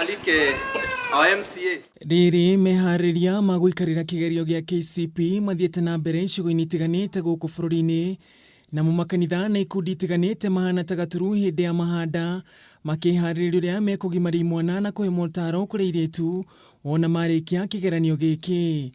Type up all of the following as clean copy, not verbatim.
tualike MCA. Riri mehariria magwikarira kigerio gya KCP mathiete na mbere icigo-ini itiganite guku bururi-ini na mu makanitha na ikundi itiganite mahana ta gaturu hindi ya mahanda makihariria uria mekugimaria imwana na kuhe motaro kuri iritu ona marikia kigeranio giki.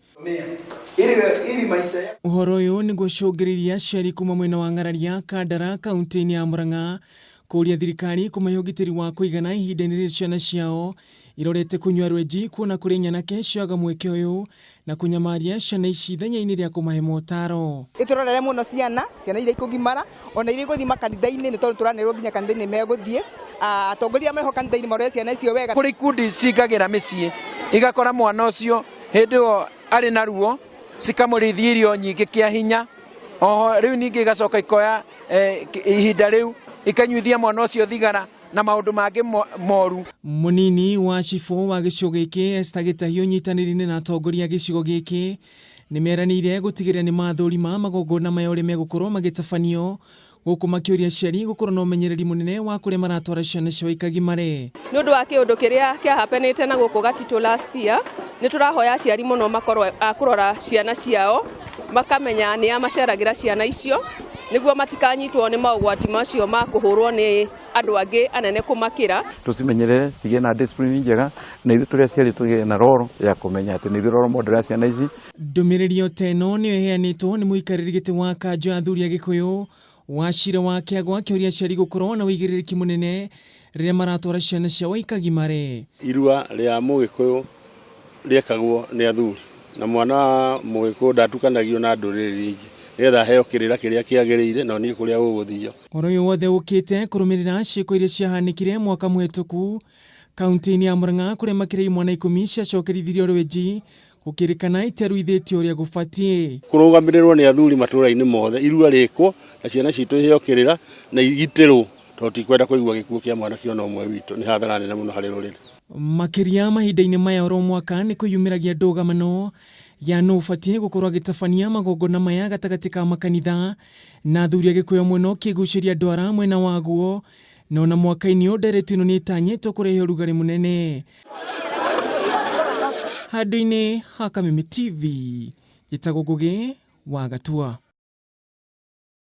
Uhoro uyu niguo cungiriria aciari kuma mwena wa Ng'araria Kandara kaunti-ini ya Murang'a kuria thirikari kumahe ugitiri wa kuigana ihinda-ini riria ciana ciao irorete kunywa rweji kuona kuri nyanake ciaga mweke uyu na kunyamaria ciana ici ithenya-ini ria kumahe motaro. Iturorere muno ciana iria ikugimara ona iria iguthii makanitha-ini ni tondu turanirwo nginya kanitha-ini meguthii atongoria meho kanitha-ini marore ciana icio wega kuri ikundi cingagira micii igakora mwana ucio hindi o ari na ruo cikamurithia irio nyingi kia hinya oho riu ningi igacoka ikoya ihinda riu ikanyuithia mwana ucio thigara na maundu mangi moru. Munini wa cifo wa gicigo giki Esther Gitahio nyitaniri-ini na atongoria gicigo giki nimeranire gutigira ni mathurima magongona maya uria megukorwo magitabanio guku makiuria aciari gukorwo na umenyereri munene wa kuria maratwara ciana ciao ikagimare. Ni undu wa kiundu kiria kiahapenete na guku Gatito last year ni turahoya aciari muno makorwo akurora ciana ciao makamenya ni amaceragira ciana icio niguo matikanyitwo ni maugwati macio ma kuhurwo ni andu angi anene kumakira. Tucimenyerere cigie na discipline njega na ithu turi aciari tugie na roro ya kumenya ati ni roro modera ciana ici. Ndumiriri oteno ni heanitwo ni muikariri giti wa kanjo athuri a Gikuyu wacira wa kiago akiuria aciari gukorwo na wigiririki munene riria maratwara ciana ciao ikagimare. Irua ria Mugikuyu riekagwo ni athuri na mwana wa Mugikuyu ndatukanagio na nduriri ingi etha heo kirira kiria kiagirire no ni kuria guguthio. Horo uyu wothe ukite kurumirira ciiko iria ciahanikire mwaka muhituku kaunti-ini ya Murang'a kuria makire imwana 10 ciacokerithirio rweji gukirikana iteruithitio uria gubatie kurugamirirwo ni athuri matura-ini mothe irua rikwo na ciana citu heo kirira na igitirwo toti kwenda kuigua gikuo kia mwana kiona umwe witu ni hathara nene muno hari ruriri. Makiria mahinda-ini maya oro mwaka ni kuyumiragia ndugamano ya no ufatie gukorwo agitabania magongona maya gatagati ka makanitha na athuri a Gikuyu muno kiguciria ndwara mwena waguo no na mwaka-ini uyu ndereti ino ni itanyitwo kurehe urugari munene. Handũ-ini ha Kameme TV gitagwo Ngugi wa Gatua.